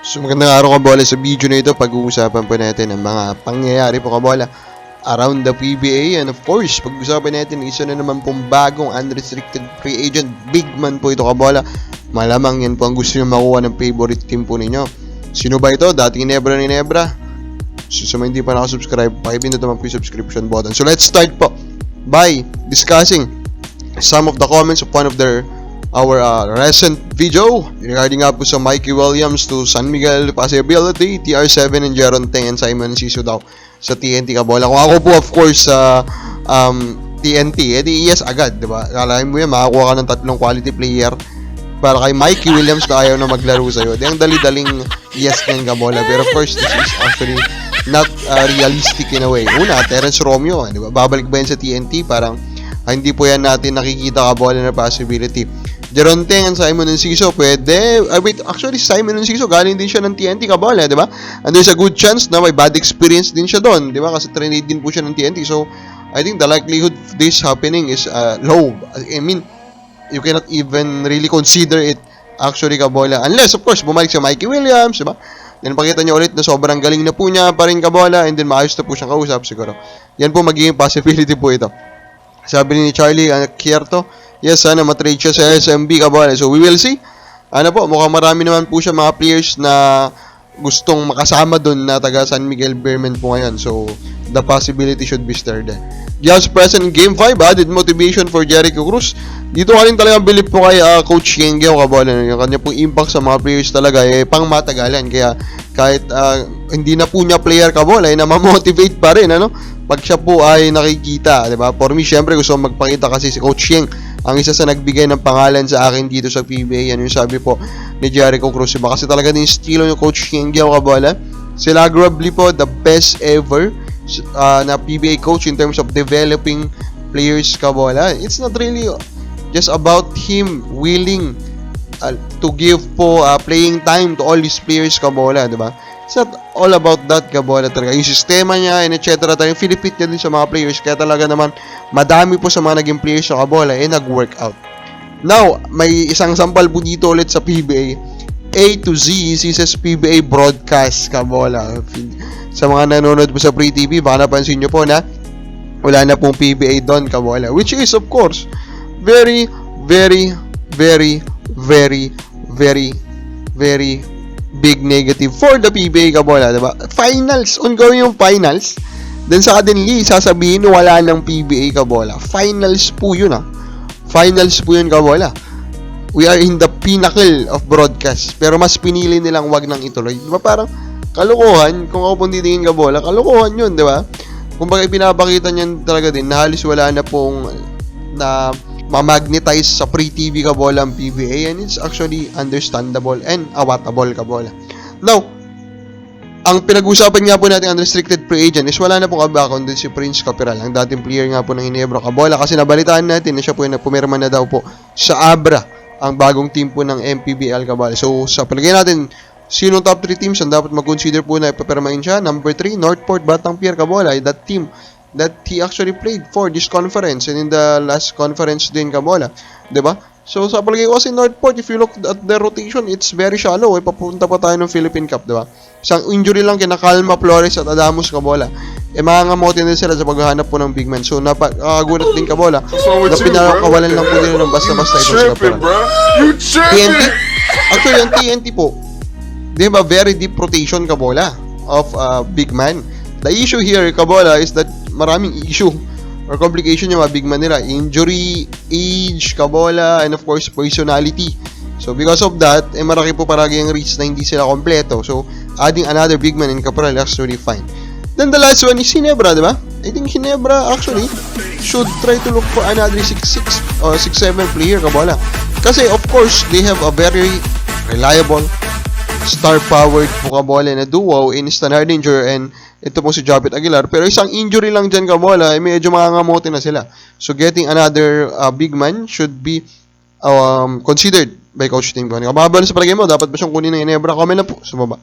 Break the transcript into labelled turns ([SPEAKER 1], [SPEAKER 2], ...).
[SPEAKER 1] So magandang araw kabola, sa video na ito pag-uusapan po natin ang mga pangyayari po kabola around the PBA, and of course pag-uusapan natin isa na naman pong bagong unrestricted free agent, big man po ito kabola. Malamang yan po ang gusto nyo makuha ng favorite team po ninyo. Sino ba ito? Dating Nebra ni Nebra. So sa mga hindi pa nakasubscribe, pakipindot naman po yung subscription button. So let's start po by discussing some of the comments of one of our recent video regarding nga po sa Mikey Williams to San Miguel possibility, TR7 and Jeron Teng and Simon Siso daw sa TNT kabola. Kung ako po of course sa TNT, edi yes agad, di ba? Kalahin mo yan, makakuha ka ng 3 quality player para kay Mikey Williams na ayaw na maglaro sa'yo. Di ang dali-daling yes ng kabola. Pero first, this is actually not realistic in a way. Una, Terence Romeo, di ba? Babalik ba yan sa TNT? Parang hindi po yan natin nakikita kabola na possibility. Jeron Teng and Simon Enciso, pwede. Wait, actually, Simon Enciso, galing din siya ng TNT kabola, di ba? And there's a good chance na may bad experience din siya doon, di ba? Kasi trained din po siya ng TNT. So, I think the likelihood of this happening is low. I mean, you cannot even really consider it actually kabola. Unless, of course, bumalik si Mikey Williams, di ba? Then, pakita niyo ulit na sobrang galing na po niya pa rin kabola, and then maayos na po siyang kausap siguro. Yan po magiging possibility po ito. Sabi ni Charlie Kierto, yes, sana matrade siya sa SMB kabola. So, we will see. Ano po, mukhang marami naman po siya mga players na gustong makasama doon na taga San Miguel Bearmen po ngayon. So, the possibility should be stirred there. Just present in Game 5, added motivation for Jericho Cruz. Dito ka rin talagang bilip po kay Coach Yengeo kabola. Yung kanya pong impact sa mga players talaga pang matagalan. Kaya kahit hindi na po niya player kabola, na ma-motivate pa rin, ano? Pag siya po ay nakikita, di ba? For me, syempre gusto kong magpakita kasi si Coach Yeng ang isa sa nagbigay ng pangalan sa akin dito sa PBA. Yan yung sabi po ni Jericho Cruz. Diba? Kasi talaga din estilo yung Coach Yeng kabola. Sila arguably po the best ever na PBA coach in terms of developing players kabola. It's not really just about him willing to give po playing time to all these players kabola, di ba? It's not all about that kabola talaga. Yung sistema niya and etc. Yung Philippine niya din sa mga players. Kaya talaga naman madami po sa mga naging players sa kabola nag-work out. Now, may isang sampal po dito ulit sa PBA. A to Z is PBA broadcast kabola. Sa mga nanonood po sa Free TV, baka napansin nyo po na wala na pong PBA doon kabola. Which is of course very, very, very, very, very, very big negative for the PBA kabola, diba? Finals, ongoing yung finals. Then suddenly, sasabihin wala ng PBA kabola. Finals po yun Finals po yun kabola. We are in the pinnacle of broadcast. Pero mas pinili nilang wag nang ituloy. Diba parang kalokohan, kung ako pong titingin kabola, kalokohan yun, diba? Kung bakit pinapakita niyan talaga din, na halos wala na pong na ma-magnetize sa Free TV kabola ang PBA, and it's actually understandable and awatable kabola. Now, ang pinag-usapan nga po natin unrestricted free agent is wala na pong kaba kundi si Prince Caperal, ang dating player nga po ng Ginebra kabola, kasi nabalitaan natin na siya po yung pumirma na daw po sa Abra, ang bagong team po ng MPBL kabola. So, sa palagay natin, sinong top 3 teams ang dapat mag-consider po na ipapirmahin siya? Number 3, Northport Batang Pier kabola, that team that he actually played for this conference and in the last conference din kabola, diba? So sa palagay ko kasi Northport, if you look at the rotation, it's very shallow. Papunta pa tayo ng Philippine Cup, diba? Isang injury lang kina Calma Flores at Adamus kabola. Mangangamotin din sila sa paghahanap po ng big man. So napakagulat din kabola na pinakawalan lang po nila ng basta-basta ito sa kabola. TNT, actually yung TNT po, diba, very deep rotation kabola of big man. The issue here kabola is that maraming issue or complication yung mga big man nila. Injury, age, kabola, and of course, personality. So, because of that, marami po paragi yung risk na hindi sila kompleto. So, adding another big man in Caporal is actually fine. Then, the last one is Ginebra, di ba? I think Ginebra actually should try to look for another 6'6 or 6'7 player, kabola. Kasi, of course, they have a very reliable, star-powered po kabola na duo in Stan Hardinger and ito po si Jabit Aguilar. Pero isang injury lang dyan kabola, medyo makangamote na sila. So getting another big man should be considered by Coach Tim. Kung kababalo sa palagay mo, dapat ba siyang kunin ng Ginebra? Comment na po sa baba.